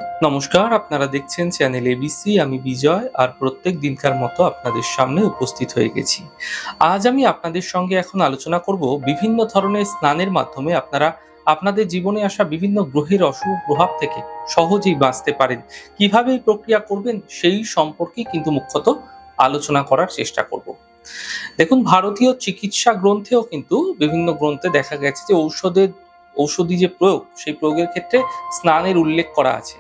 নমস্কার, আপনারা দেখছেন চ্যানেল এবিসি। আমি বিজয়, আর প্রত্যেক দিনকার মতো আপনাদের সামনে উপস্থিত হয়ে গেছি। আজ আমি আপনাদের সঙ্গে এখন আলোচনা করব বিভিন্ন ধরনের স্নানের মাধ্যমে আপনারা আপনাদের জীবনে আসা বিভিন্ন গ্রহের অশুভ প্রভাব থেকে সহজেই বাঁচতে পারেন। কিভাবে এই প্রক্রিয়া করবেন সেই সম্পর্কেই কিন্তু মুখ্যত আলোচনা করার চেষ্টা করব। দেখুন, ভারতীয় চিকিৎসা গ্রন্থেও কিন্তু বিভিন্ন গ্রন্থে দেখা গেছে যে ঔষধি যে প্রয়োগ, সেই প্রয়োগের ক্ষেত্রে স্নানের উল্লেখ করা আছে।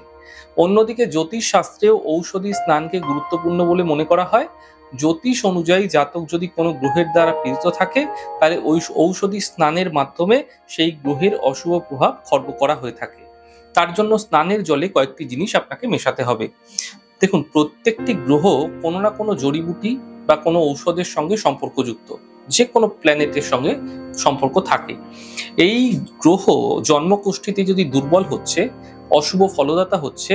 অন্যদিকে জ্যোতিষ শাস্ত্রেও ঔষধি স্নানকে গুরুত্বপূর্ণ বলে মনে করা হয়। জ্যোতিষ অনুযায়ী জাতক যদি কোনো গ্রহের দ্বারা পীড়িত থাকে, তাহলে ওই ঔষধি স্নানের মাধ্যমে সেই গ্রহের অশুভ প্রভাব খর্ব করা হয়ে থাকে। তার জন্য স্নানের জলে কয়েকটি জিনিস আপনাকে মেশাতে হবে। দেখুন, প্রত্যেকটি গ্রহ কোনো না কোনো জড়িবুটি বা কোনো ঔষধের সঙ্গে সম্পর্কযুক্ত, যে কোনো প্ল্যানেটের সঙ্গে সম্পর্ক থাকে। এই গ্রহ জন্মকুষ্ঠিতে যদি দুর্বল হচ্ছে, অশুভ ফলদাতা হচ্ছে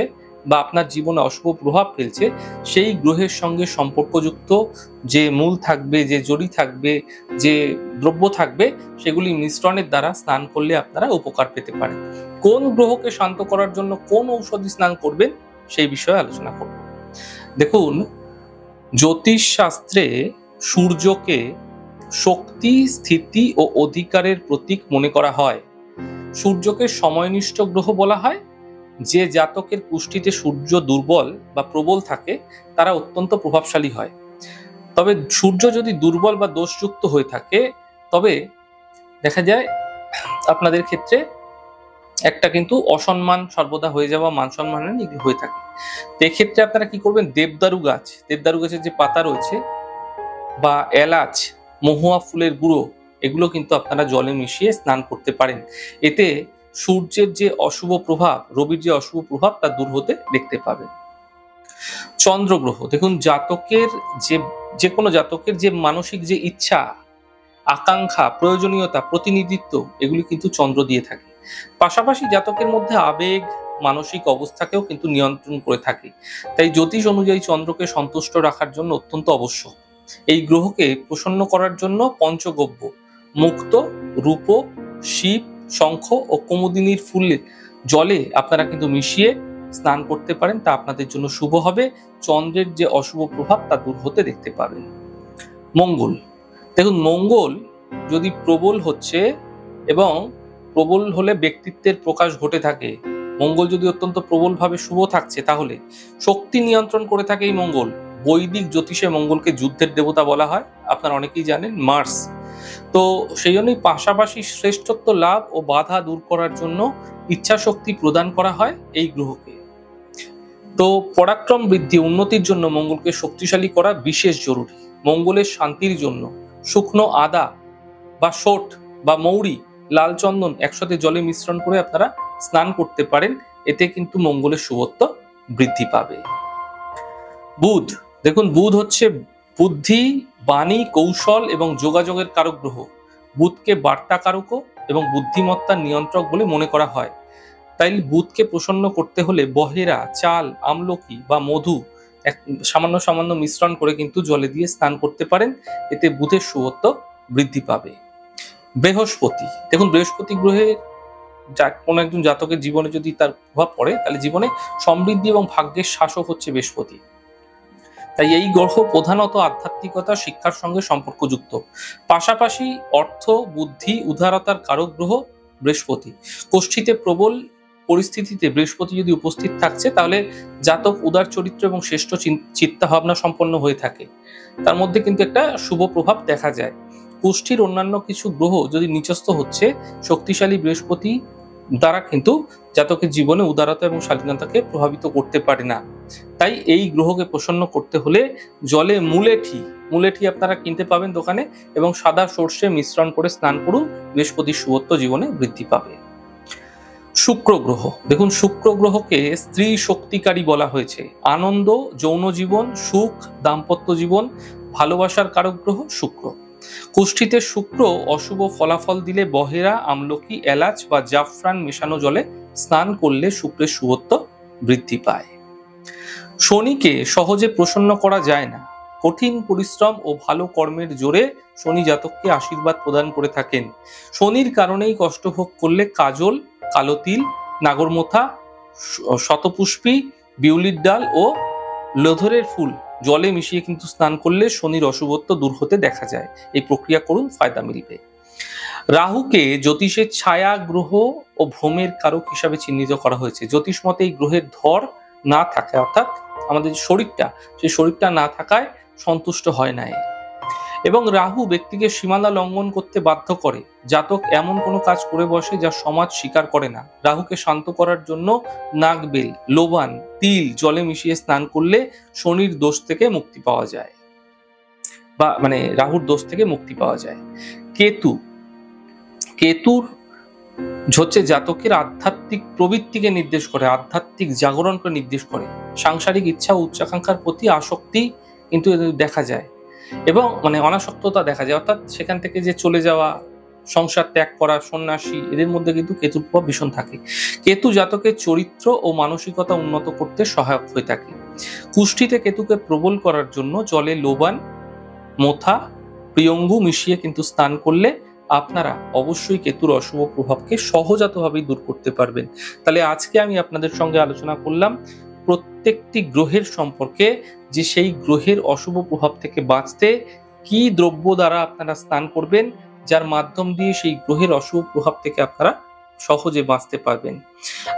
বা আপনার জীবনে অশুভ প্রভাব ফেলছে, সেই গ্রহের সঙ্গে সম্পর্কযুক্ত যে মূল থাকবে, যে জড়ি থাকবে, যে দ্রব্য থাকবে, সেগুলি মিশ্রণের দ্বারা স্নান করলে আপনারা উপকার পেতে পারেন। কোন গ্রহকে শান্ত করার জন্য কোন ঔষধি স্নান করবেন সেই বিষয়ে আলোচনা করব। দেখুন, জ্যোতিষ শাস্ত্রে সূর্যকে শক্তি, স্থিতি ও অধিকারের প্রতীক মনে করা হয়। সূর্যকে সময়নিষ্ঠ গ্রহ বলা হয়। যে জাতকের কুষ্ঠিতে সূর্য দুর্বল বা প্রবল থাকে, তারা অত্যন্ত প্রভাবশালী হয়। তবে সূর্য যদি দুর্বল বা দোষযুক্ত হয়ে থাকে, তবে দেখা যায় আপনাদের ক্ষেত্রে একটা কিন্তু অসম্মান সর্বদা হয়ে যাওয়া, মান সম্মানের এগুলো হয়ে থাকে। তো এক্ষেত্রে আপনারা কি করবেন, দেবদারু গাছের যে পাতা রয়েছে বা এলাচ, মহুয়া ফুলের গুঁড়ো, এগুলো কিন্তু আপনারা জলে মিশিয়ে স্নান করতে পারেন। এতে সূর্যের যে অশুভ প্রভাব, রবির যে অশুভ প্রভাব, তা দূর হতে দেখতে পাবেন। চন্দ্রগ্রহ, দেখুন, যে কোনো জাতকের যে মানসিক যে ইচ্ছা, আকাঙ্ক্ষা, প্রয়োজনীয়তা, প্রতিনিধিত্ব, এগুলি কিন্তু চন্দ্র দিয়ে থাকে। পাশাপাশি জাতকের মধ্যে আবেগ, মানসিক অবস্থাকেও কিন্তু নিয়ন্ত্রণ করে থাকে। তাই জ্যোতিষ অনুযায়ী চন্দ্রকে সন্তুষ্ট রাখার জন্য অত্যন্ত আবশ্যক। এই গ্রহকে প্রসন্ন করার জন্য পঞ্চগব্য, মুক্ত, রূপ, শিব, শঙ্খ ও কুমুদিনীর ফুলের জলে আপনারা কিন্তু মিশিয়ে স্নান করতে পারেন। তা আপনাদের জন্য শুভ হবে। চন্দ্রের যে অশুভ প্রভাব, তা দূর হতে দেখতে পাবেন। মঙ্গল, দেখুন, মঙ্গল যদি প্রবল হচ্ছে এবং প্রবল হলে ব্যক্তিত্বের প্রকাশ ঘটে থাকে, মঙ্গল যদি অত্যন্ত প্রবলভাবে শুভ থাকছে, তাহলে শক্তি নিয়ন্ত্রণ করে থাকে এই মঙ্গল। বৈদিক জ্যোতিষে মঙ্গলকে যুদ্ধের দেবতা বলা হয়, আপনারা অনেকেই জানেন, মার্স। তো সেই জন্যই পাশাপাশি শ্রেষ্ঠত্ব লাভ ও বাধা দূর করার জন্য ইচ্ছা শক্তি প্রদান করা হয় এই গ্রহকে। তো পরাক্রম বৃদ্ধি, উন্নতির জন্য মঙ্গলকে শক্তিশালী করা বিশেষ জরুরি। মঙ্গলের শান্তির জন্য শুকনো আদা বা শোট বা মৌরি, লাল চন্দন একসাথে জলে মিশ্রণ করে আপনারা স্নান করতে পারেন। এতে কিন্তু মঙ্গলের শুভত্ব বৃদ্ধি পাবে। বুধ, দেখুন, বুধ হচ্ছে বুদ্ধি, বাণী, কৌশল এবং যোগাযোগের কারক গ্রহ। বুধকে বার্তা কারক এবং বুদ্ধিমত্তার নিয়ন্ত্রক বলে মনে করা হয়। তাই বুধকে প্রসন্ন করতে হলে বহেরা, চাল, আমলকি বা মধু সামান্য সামান্য মিশ্রণ করে কিন্তু জলে দিয়ে স্নান করতে পারেন। এতে বুধের শুভত্ব বৃদ্ধি পাবে। বৃহস্পতি, দেখুন, বৃহস্পতি গ্রহে কোনো একজন জাতকের জীবনে যদি তার প্রভাব পড়ে, তাহলে জীবনে সমৃদ্ধি এবং ভাগ্যের শাসক হচ্ছে বৃহস্পতি। তাই এই গ্রহ প্রধানত আধ্যাত্মিকতা, শিক্ষার সঙ্গে সম্পর্কযুক্ত। পাশাপাশি অর্থ, বুদ্ধি, উদারতার কারক গ্রহ বৃহস্পতি। কোষ্ঠীতে প্রবল পরিস্থিতিতে বৃহস্পতি যদি উপস্থিত থাকছে, তাহলে জাতক উদার চরিত্র এবং শ্রেষ্ঠ চিন্তা ভাবনা সম্পন্ন হয়ে থাকে। তার মধ্যে কিন্তু একটা শুভ প্রভাব দেখা যায়। কোষ্ঠীর অন্যান্য কিছু গ্রহ যদি নিচস্থ হচ্ছে, শক্তিশালী বৃহস্পতি দ্বারা কিন্তু জাতকের জীবনে উদারতা এবং স্বাধীনতাকে প্রভাবিত করতে পারে না। তাই এই গ্রহকে প্রসন্ন করতে হলে জলে মুলেঠি আপনারা কিনতে পাবেন দোকানে, এবং সাদা সর্ষে মিশ্রণ করে স্নান করুন। বৃহস্পতির শুভত্ব জীবনে বৃদ্ধি পাবে। শুক্র গ্রহ, দেখুন, শুক্র গ্রহকে স্ত্রী শক্তিকারী বলা হয়েছে। আনন্দ, যৌন জীবন, সুখ, দাম্পত্য জীবন, ভালোবাসার কারক গ্রহ শুক্র। কুষ্ঠিতে শুক্র অশুভ ফলাফল দিলে বহেরা, আমলকি, এলাচ বা জাফরান মেশানো জলে স্নান করলে শুক্রের শুভত্ব বৃদ্ধি পায়। শনিকে সহজে প্রসন্ন করা যায় না। কঠিন পরিশ্রম ও ভালো কর্মের জোরে শনি জাতককে আশীর্বাদ প্রদান করে থাকেন। শনির কারণেই কষ্ট ভোগ করলে কাজল, কালো তিল, নাগরমোথা শতপুষ্পী, বিউলির ডাল ও লোধরের ফুল জলে মিশিয়ে কিন্তু স্নান করলে শনির অশুভত্ব দূর হতে দেখা যায়। এই প্রক্রিয়া করুন, ফায়দা মিলবে। রাহুকে জ্যোতিষের ছায়া গ্রহ ও ভ্রমের কারক হিসাবে চিহ্নিত করা হয়েছে। জ্যোতিষ মতে এই গ্রহের ধর না থাকে, অর্থাৎ আমাদের যে শরীরটা, সেই শরীরটা না থাকায় সন্তুষ্ট হয় না। এবং রাহু ব্যক্তিকে সীমানা লঙ্ঘন করতে বাধ্য করে। জাতক এমন কোনো কাজ করে বসে যা সমাজ স্বীকার করে না। রাহুকে শান্ত করার জন্য নাগবেল, লোবান, তিল জলে মিশিয়ে স্নান করলে শনির দোষ থেকে মুক্তি পাওয়া যায়, বা মানে রাহুর দোষ থেকে মুক্তি পাওয়া যায়। কেতুর হচ্ছে জাতকের আধ্যাত্মিক প্রবৃত্তিকে নির্দেশ করে, আধ্যাত্মিক জাগরণকে নির্দেশ করে। সাংসারিক ইচ্ছা ও উচ্চাকাঙ্ক্ষার প্রতি আসক্তি কিন্তু দেখা যায়, এবং অনাসক্ততা দেখা যায়, অর্থাৎ সেখান থেকে যে চলে যাওয়া, সংসার ত্যাগ করা, সন্ন্যাসী, এদের মধ্যে কিন্তু কেতুর প্রভাব ভীষণ থাকে। কেতু জাতকের চরিত্র ও মানসিকতা উন্নত করতে সহায়ক হয়ে থাকে। কুষ্ঠিতে কেতুকে প্রবল করার জন্য জলে লোবান, মোথা, প্রিয়ঙ্গু মিশিয়ে কিন্তু স্নান করলে আপনারা অবশ্যই কেতুর অশুভ প্রভাবকে সহজাতভাবেই দূর করতে পারবেন। তাহলে আজকে আমি আপনাদের সঙ্গে আলোচনা করলাম প্রত্যেকটি গ্রহের সম্পর্কে, যে সেই গ্রহের অশুভ প্রভাব থেকে বাঁচতে কি দ্রব্য দ্বারা আপনারা স্নান করবেন, যার মাধ্যম দিয়ে সেই গ্রহের অশুভ প্রভাব থেকে আপনারা সহজে বাঁচতে পারবেন।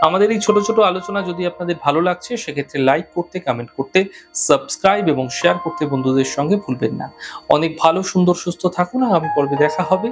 আমাদের এই ছোট ছোট আলোচনা যদি আপনাদের ভালো লাগছে, সেক্ষেত্রে লাইক করতে, কমেন্ট করতে, সাবস্ক্রাইব এবং শেয়ার করতে বন্ধুদের সঙ্গে ভুলবেন না। অনেক ভালো, সুন্দর, সুস্থ থাকুন। আগামী পর্বে দেখা হবে।